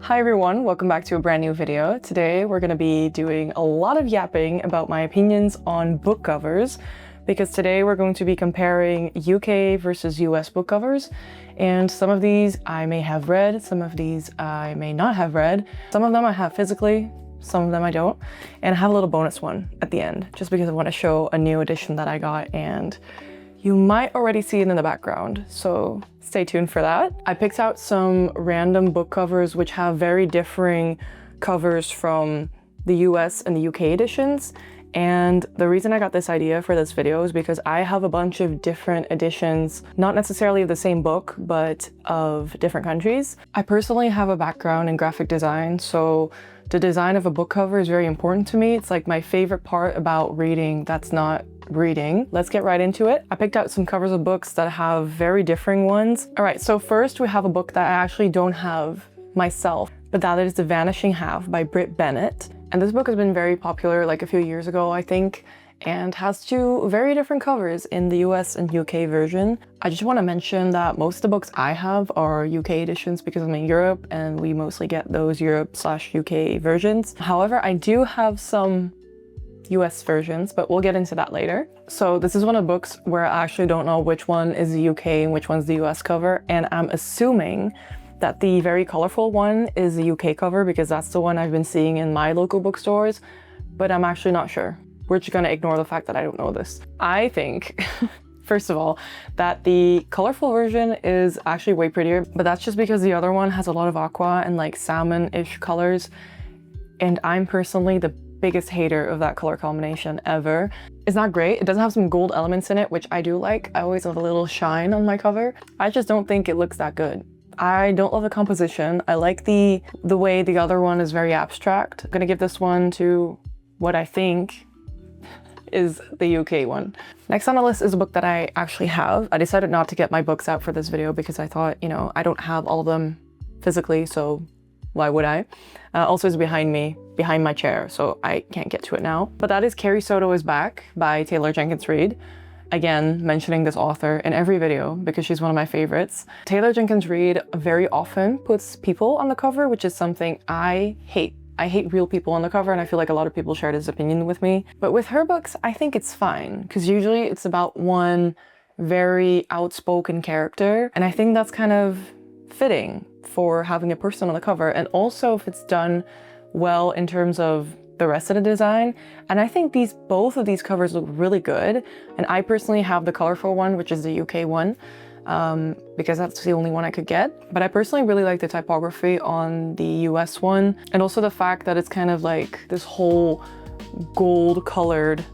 Hi everyone, welcome back to a brand new video. Today we're going to be doing a lot of yapping about my opinions on book covers because today we're going to be comparing UK versus US book covers, and some of these I may have read, some of these I may not have read, some of them I have physically, some of them I don't, and I have a little bonus one at the end just because I want to show a new edition that I got and you might already see it in the background, so stay tuned for that. I picked out some random book covers which have very differing covers from the US and the UK editions. And the reason I got this idea for this video is because I have a bunch of different editions, not necessarily of the same book, but of different countries. I personally have a background in graphic design, so the design of a book cover is very important to me. It's like my favorite part about reading that's not reading. Let's get right into it. I picked out some covers of books that have very differing ones. All right, so first we have a book that I actually don't have myself, but that is The Vanishing Half by Brit Bennett. And this book has been very popular like a few years ago, I think, and has two very different covers in the US and UK version. I just want to mention that most of the books I have are UK editions because I'm in Europe and we mostly get those Europe/UK versions. However, I do have some US versions, but we'll get into that later. So this is one of the books where I actually don't know which one is the UK and which one's the US cover, and I'm assuming that the very colorful one is the UK cover because that's the one I've been seeing in my local bookstores, but I'm actually not sure. We're just gonna ignore the fact that I don't know this. I think, first of all, that the colorful version is actually way prettier, but that's just because the other one has a lot of aqua and like salmon-ish colors, and I'm personally the biggest hater of that color combination ever. It's not great. It doesn't have some gold elements in it, which I do like. I always love a little shine on my cover. I just don't think it looks that good. I don't love the composition. I like the way the other one is very abstract. I'm gonna give this one to what I think is the UK one. Next on the list is a book that I actually have. I decided not to get my books out for this video because I thought, you know, I don't have all of them physically, so why would I? Also, it's behind me, behind my chair, so I can't get to it now. But that is Carrie Soto Is Back by Taylor Jenkins Reid. Again, mentioning this author in every video because she's one of my favorites. Taylor Jenkins Reid very often puts people on the cover, which is something I hate. I hate real people on the cover, and I feel like a lot of people share this opinion with me. But with her books, I think it's fine because usually it's about one very outspoken character, and I think that's kind of fitting for having a person on the cover, and also if it's done well in terms of the rest of the design. And I think both of these covers look really good, and I personally have the colorful one, which is the UK one, because that's the only one I could get. But I personally really like the typography on the US one, and also the fact that it's kind of like this whole gold colored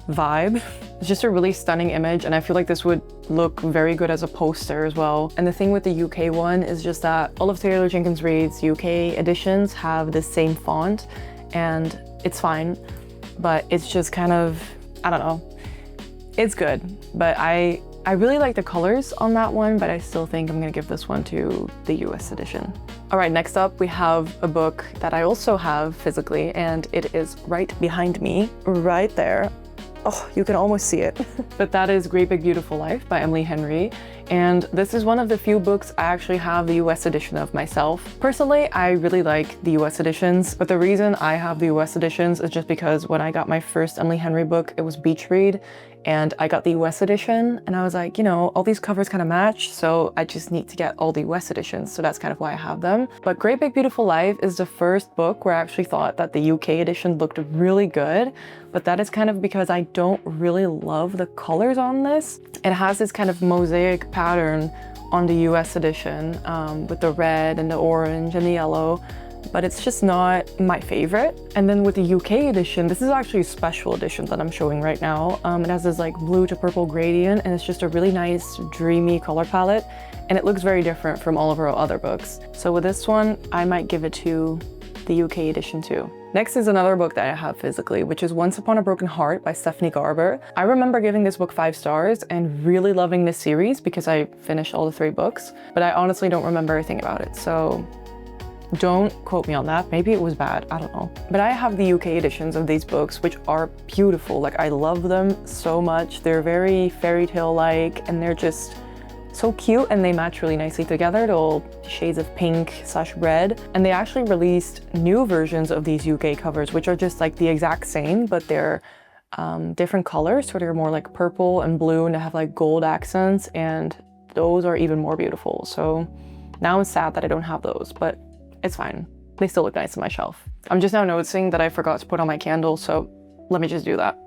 vibe. It's just a really stunning image, and I feel like this would look very good as a poster as well. And the thing with the UK one is just that all of Taylor Jenkins Reid's UK editions have the same font, and it's fine, but it's just kind of, I don't know, it's good. But I really like the colors on that one, but I still think I'm gonna give this one to the US edition. All right, next up we have a book that I also have physically, and it is right behind me, right there. Oh, you can almost see it. But that is Great Big Beautiful Life by Emily Henry. And this is one of the few books I actually have the US edition of myself. Personally, I really like the US editions, but the reason I have the US editions is just because when I got my first Emily Henry book, it was Beach Read, and I got the US edition, and I was like, you know, all these covers kind of match, so I just need to get all the US editions, so that's kind of why I have them. But Great Big Beautiful Life is the first book where I actually thought that the UK edition looked really good, but that is kind of because I don't really love the colors on this. It has this kind of mosaic pattern on the US edition with the red and the orange and the yellow, but it's just not my favorite. And then with the UK edition, this is actually a special edition that I'm showing right now. It has this like blue to purple gradient, and it's just a really nice dreamy color palette, and it looks very different from all of our other books. So with this one, I might give it to the UK edition too. Next is another book that I have physically, which is Once Upon a Broken Heart by Stephanie Garber. I remember giving this book 5 stars and really loving this series because I finished all the 3 books, but I honestly don't remember anything about it, so don't quote me on that. Maybe it was bad, I don't know. But I have the UK editions of these books, which are beautiful. Like, I love them so much. They're very fairy tale-like, and they're just so cute and they match really nicely together, the little shades of pink/red. And they actually released new versions of these UK covers, which are just like the exact same, but they're different colors. So they're more like purple and blue and they have like gold accents, and those are even more beautiful. So now I'm sad that I don't have those, but it's fine. They still look nice on my shelf. I'm just now noticing that I forgot to put on my candle, so let me just do that.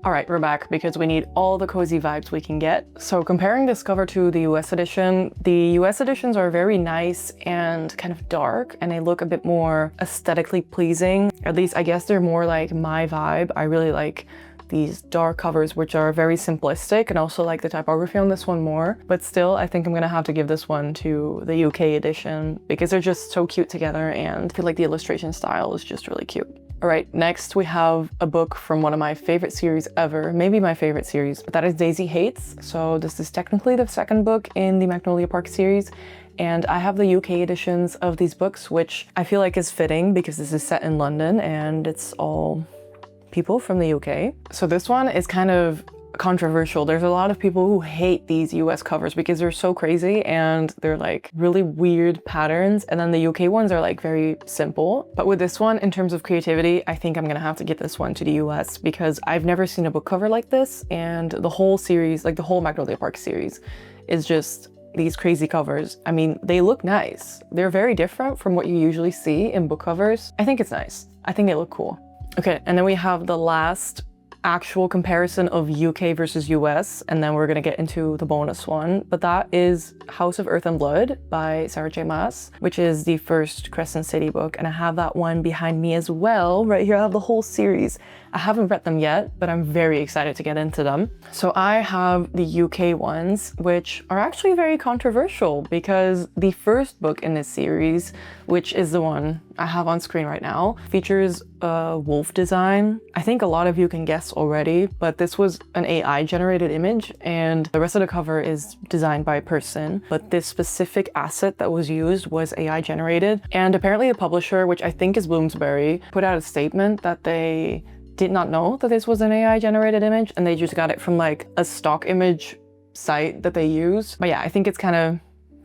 All right, we're back because we need all the cozy vibes we can get. So comparing this cover to the US edition, the US editions are very nice and kind of dark, and they look a bit more aesthetically pleasing. At least I guess they're more like my vibe. I really like these dark covers, which are very simplistic, and also like the typography on this one more. But still, I think I'm gonna have to give this one to the UK edition because they're just so cute together, and I feel like the illustration style is just really cute. All right, next we have a book from one of my favorite series ever, maybe my favorite series, but that is Daisy Hates. So this is technically the second book in the Magnolia Park series, and I have the UK editions of these books, which I feel like is fitting because this is set in London and it's all people from the UK. So this one is kind of controversial. There's a lot of people who hate these US covers because they're so crazy and they're like really weird patterns, and then the UK ones are like very simple. But with this one, in terms of creativity, I think I'm gonna have to give this one to the US because I've never seen a book cover like this, and the whole series, like the whole Magnolia Park series, is just these crazy covers. I mean, they look nice. They're very different from what you usually see in book covers. I think it's nice. I think they look cool. Okay, and then we have the last actual comparison of UK versus US, and then we're gonna get into the bonus one, but that is House of Earth and Blood by Sarah J Maas, which is the first Crescent City book, and I have that one behind me as well. Right here I have the whole series. I haven't read them yet, but I'm very excited to get into them. So I have the UK ones, which are actually very controversial because the first book in this series, which is the one I have on screen right now, features a wolf design. I think a lot of you can guess already, but this was an AI generated image and the rest of the cover is designed by a person, but this specific asset that was used was AI generated. And apparently the publisher, which I think is Bloomsbury, put out a statement that they did not know that this was an AI generated image and they just got it from like a stock image site that they use. But yeah, I think it's kind of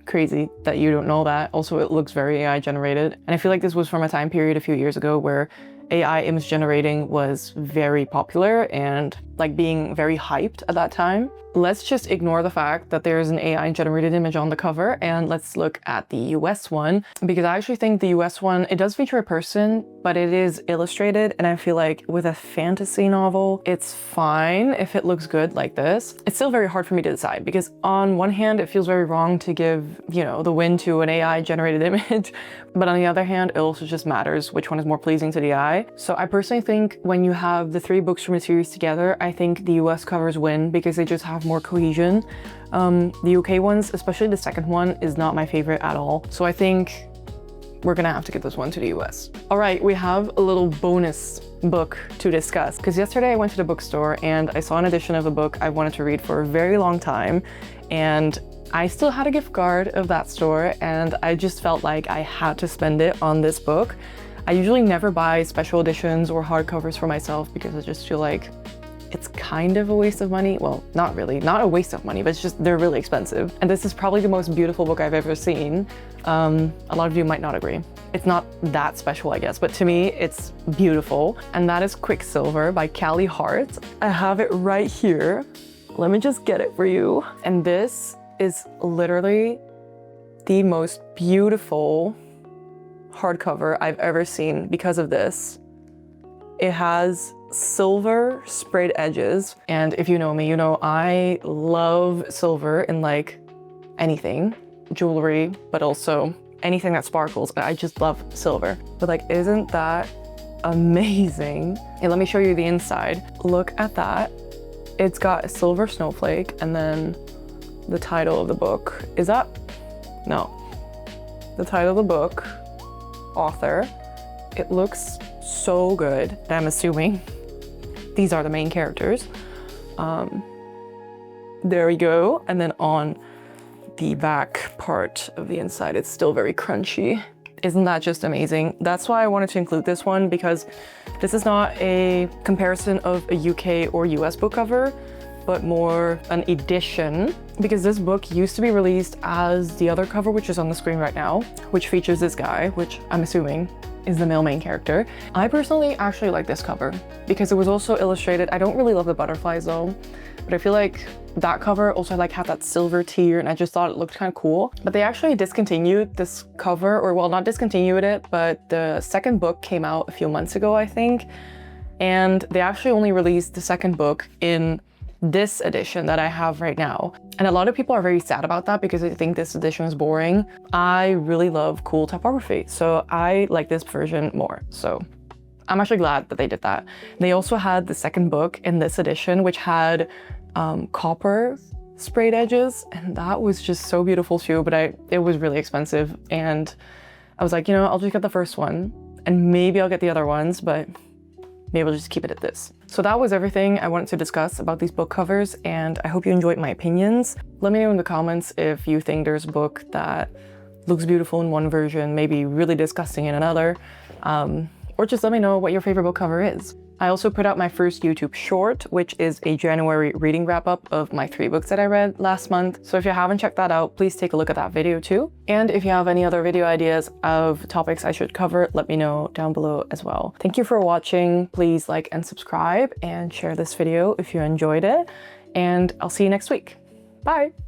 crazy that you don't know that. Also, it looks very AI generated. And I feel like this was from a time period a few years ago where AI image generating was very popular and like being very hyped at that time. Let's just ignore the fact that there's an AI generated image on the cover and let's look at the US one, because I actually think the US one, it does feature a person, but it is illustrated, and I feel like with a fantasy novel, it's fine if it looks good like this. It's still very hard for me to decide because on one hand, it feels very wrong to give, you know, the win to an AI generated image, but on the other hand, it also just matters which one is more pleasing to the eye. So I personally think when you have the three books from the series together, I think the US covers win because they just have more cohesion. The UK ones, especially the second one, is not my favorite at all. So I think we're gonna have to give this one to the US. All right, we have a little bonus book to discuss because yesterday I went to the bookstore and I saw an edition of a book I wanted to read for a very long time, and I still had a gift card of that store and I just felt like I had to spend it on this book. I usually never buy special editions or hardcovers for myself because I just feel like it's kind of a waste of money. Well, not really, not a waste of money, but it's just, they're really expensive. And this is probably the most beautiful book I've ever seen. A lot of you might not agree. It's not that special, I guess, but to me, it's beautiful. And that is Quicksilver by Callie Hart. I have it right here. Let me just get it for you. And this is literally the most beautiful hardcover I've ever seen because of this. It has silver sprayed edges, and if you know me, you know I love silver in like anything, jewelry, but also anything that sparkles. I just love silver. But like, isn't that amazing? And let me show you the inside. Look at that. It's got a silver snowflake, and then the title of the book is up. No, the title of the book, author. It looks so good. I'm assuming these are the main characters. There we go. And then on the back part of the inside, it's still very crunchy. Isn't that just amazing? That's why I wanted to include this one, because this is not a comparison of a UK or US book cover. but more an edition, because this book used to be released as the other cover, which is on the screen right now, which features this guy, which I'm assuming is the male main character. I personally actually like this cover because it was also illustrated. I don't really love the butterflies though, but I feel like that cover also like had that silver tier, and I just thought it looked kind of cool. But they actually discontinued this cover, or well, not discontinued it, but the second book came out a few months ago, I think. And they actually only released the second book in this edition that I have right now. And a lot of people are very sad about that because they think this edition is boring. I really love cool typography, so I like this version more. So I'm actually glad that they did that. They also had the second book in this edition, which had copper sprayed edges, and that was just so beautiful too, but it was really expensive, and I was like, you know, I'll just get the first one and maybe I'll get the other ones, but maybe I'll just keep it at this. So that was everything I wanted to discuss about these book covers, and I hope you enjoyed my opinions. Let me know in the comments if you think there's a book that looks beautiful in one version, maybe really disgusting in another, or just let me know what your favorite book cover is. I also put out my first YouTube short, which is a January reading wrap-up of my 3 books that I read last month. So if you haven't checked that out, please take a look at that video too. And if you have any other video ideas of topics I should cover, let me know down below as well. Thank you for watching. Please like and subscribe and share this video if you enjoyed it. And I'll see you next week. Bye!